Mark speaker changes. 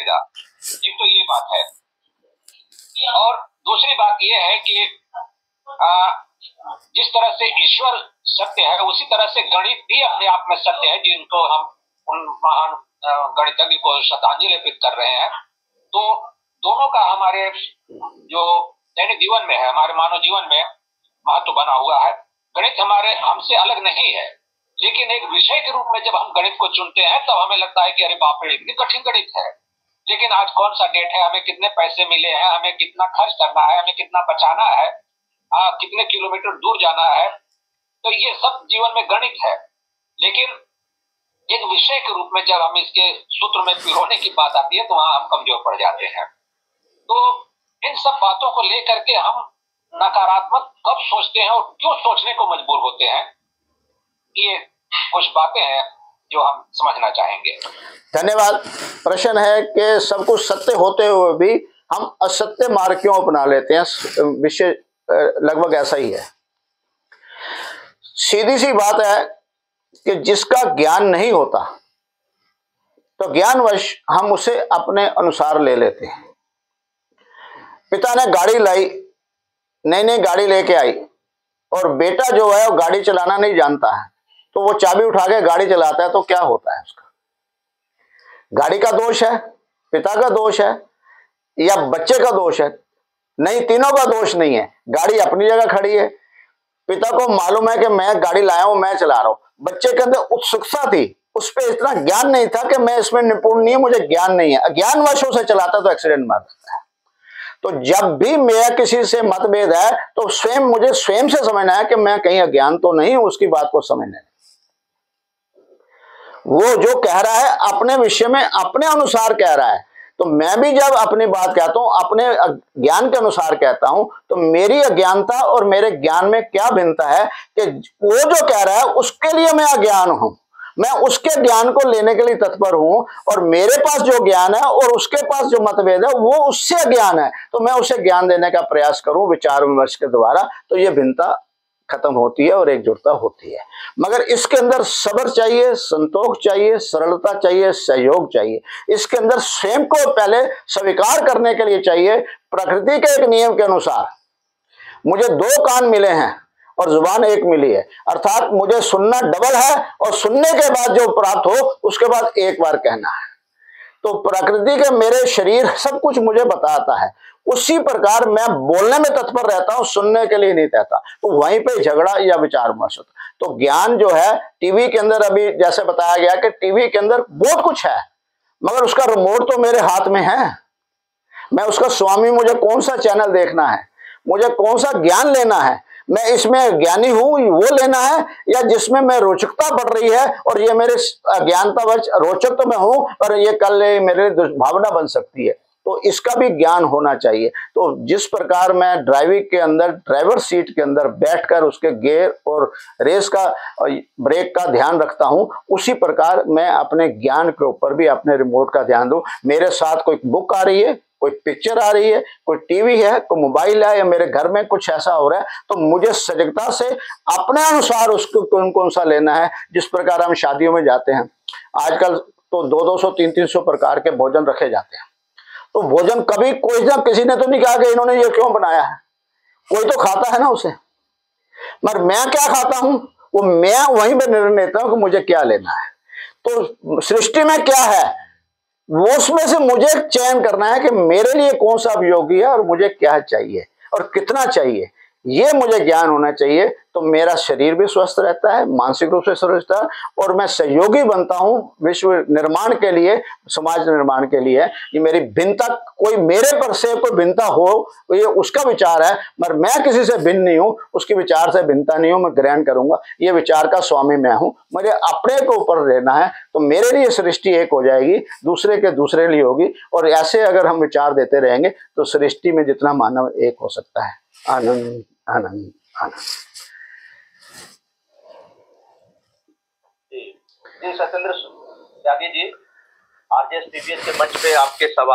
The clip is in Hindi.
Speaker 1: जाएगा। एक तो ये बात है, और दूसरी बात ये है कि जिस तरह से ईश्वर सत्य है उसी तरह से गणित भी अपने आप में सत्य है, जिनको हम उन महान गणितज्ञ को श्रद्धांजलि अर्पित कर रहे हैं। तो दोनों का हमारे जो दैनिक जीवन में है, हमारे मानव जीवन में महत्व बना हुआ है। गणित हमारे हमसे अलग नहीं है, लेकिन एक विषय के रूप में जब हम गणित को चुनते हैं तब हमें लगता है कि अरे बाप रे इतनी कठिन गणित है। लेकिन आज कौन सा डेट है, हमें कितने पैसे मिले हैं, हमें कितना खर्च करना है, हमें कितना बचाना है, कितने किलोमीटर दूर जाना है, तो ये सब जीवन में गणित है। लेकिन एक विषय के रूप में जब हम इसके सूत्र में पिरोने की बात आती है तो वहां हम कमजोर पड़ जाते हैं। तो इन सब बातों को लेकर के हम नकारात्मक कब सोचते हैं और क्यों सोचने को मजबूर होते हैं, ये कुछ बातें हैं जो हम समझना चाहेंगे।
Speaker 2: धन्यवाद। प्रश्न है कि सब कुछ सत्य होते हुए भी हम असत्य मार्ग क्यों अपना लेते हैं। विषय लगभग ऐसा ही है। सीधी सी बात है कि जिसका ज्ञान नहीं होता तो ज्ञानवश हम उसे अपने अनुसार ले लेते हैं। पिता ने गाड़ी लाई, नई नई गाड़ी लेके आई, और बेटा जो है वो गाड़ी चलाना नहीं जानता है, तो वो चाबी उठा के गाड़ी चलाता है, तो क्या होता है उसका? गाड़ी का दोष है, पिता का दोष है, या बच्चे का दोष है? नहीं, तीनों का दोष नहीं है। गाड़ी अपनी जगह खड़ी है, पिता को मालूम है कि मैं गाड़ी लाया हूं, मैं चला रहा हूं। बच्चे के अंदर उत्सुकता थी, उस पर इतना ज्ञान नहीं था कि मैं इसमें निपुण नहीं हूं, मुझे ज्ञान नहीं है। अज्ञानवश से चलाता तो एक्सीडेंट मार देता है। तो जब भी मेरा किसी से मतभेद है तो मुझे स्वयं से समझना है कि मैं कहीं अज्ञान तो नहीं हूं, उसकी बात को समझना है। वो जो कह रहा है अपने विषय में अपने अनुसार कह रहा है, तो मैं भी जब अपनी बात कहता हूं अपने ज्ञान के अनुसार कहता हूं, तो मेरी अज्ञानता और मेरे ज्ञान में क्या भिन्नता है कि वो जो कह रहा है उसके लिए मैं अज्ञान हूं, मैं उसके ज्ञान को लेने के लिए तत्पर हूं, और मेरे पास जो ज्ञान है और उसके पास जो मतभेद है वो उससे अज्ञान है, तो मैं उसे ज्ञान देने का प्रयास करूं विचार विमर्श के द्वारा, तो ये भिन्नता खत्म होती है और एकजुटता होती है। मगर इसके अंदर सब्र चाहिए, संतोष चाहिए, सरलता चाहिए, सहयोग चाहिए। इसके अंदर स्वयं को पहले स्वीकार करने के लिए चाहिए। प्रकृति के एक नियम के अनुसार मुझे 2 कान मिले हैं और जुबान एक मिली है, अर्थात मुझे सुनना डबल है, और सुनने के बाद जो प्राप्त हो उसके बाद एक बार कहना है। तो प्रकृति के मेरे शरीर सब कुछ मुझे बताता है, उसी प्रकार मैं बोलने में तत्पर रहता हूं, सुनने के लिए नहीं रहता। तो वहीं पे झगड़ा या विचार विमर्श होता। तो ज्ञान जो है टीवी के अंदर, अभी जैसे बताया गया कि टीवी के अंदर बहुत कुछ है, मगर उसका रिमोट तो मेरे हाथ में है। मैं उसका स्वामी, मुझे कौन सा चैनल देखना है, मुझे कौन सा ज्ञान लेना है, मैं इसमें ज्ञानी हूं वो लेना है, या जिसमें मैं रोचकता बढ़ रही है और ये मेरे अज्ञानतावश रोचक तो मैं हूं और ये कल मेरे दुर्भावना बन सकती है, तो इसका भी ज्ञान होना चाहिए। तो जिस प्रकार मैं ड्राइविंग के अंदर ड्राइवर सीट के अंदर बैठकर उसके गियर और रेस का ब्रेक का ध्यान रखता हूं, उसी प्रकार मैं अपने ज्ञान के ऊपर भी अपने रिमोट का ध्यान दूं। मेरे साथ कोई बुक आ रही है, कोई पिक्चर आ रही है, कोई टीवी है, कोई मोबाइल है, या मेरे घर में कुछ ऐसा हो रहा है, तो मुझे सजगता से अपने अनुसार उसको कौन कौन सा लेना है। जिस प्रकार हम शादियों में जाते हैं, आजकल तो 200-200, 300-300 प्रकार के भोजन रखे जाते हैं। तो भोजन कभी कोई ना किसी ने तो नहीं कहा कि इन्होंने ये क्यों बनाया है, कोई तो खाता है ना उसे। मगर मैं क्या खाता हूं वो मैं वहीं पर निर्णय लेता हूं कि मुझे क्या लेना है। तो सृष्टि में क्या है वो उसमें से मुझे चयन करना है कि मेरे लिए कौन सा उपयोगी है और मुझे क्या चाहिए और कितना चाहिए, ये मुझे ज्ञान होना चाहिए। तो मेरा शरीर भी स्वस्थ रहता है, मानसिक रूप से स्वस्थ रहता है, और मैं सहयोगी बनता हूं विश्व निर्माण के लिए, समाज निर्माण के लिए। ये मेरी भिन्नता, कोई मेरे पर से कोई भिन्नता हो ये उसका विचार है, मगर मैं किसी से भिन्न नहीं हूं, उसके विचार से भिन्नता नहीं हूं, मैं ग्रहण करूंगा। ये विचार का स्वामी मैं हूं, मुझे अपने को ऊपर रहना है, तो मेरे लिए सृष्टि एक हो जाएगी, दूसरे के दूसरे लिए होगी। और ऐसे अगर हम विचार देते रहेंगे तो सृष्टि में जितना मानव एक हो सकता है। आनंद आनंद आनंद।
Speaker 1: जी सत्येंद्र त्यागी जी, आरजेएस टीवीएस के मंच पे आपके सवाल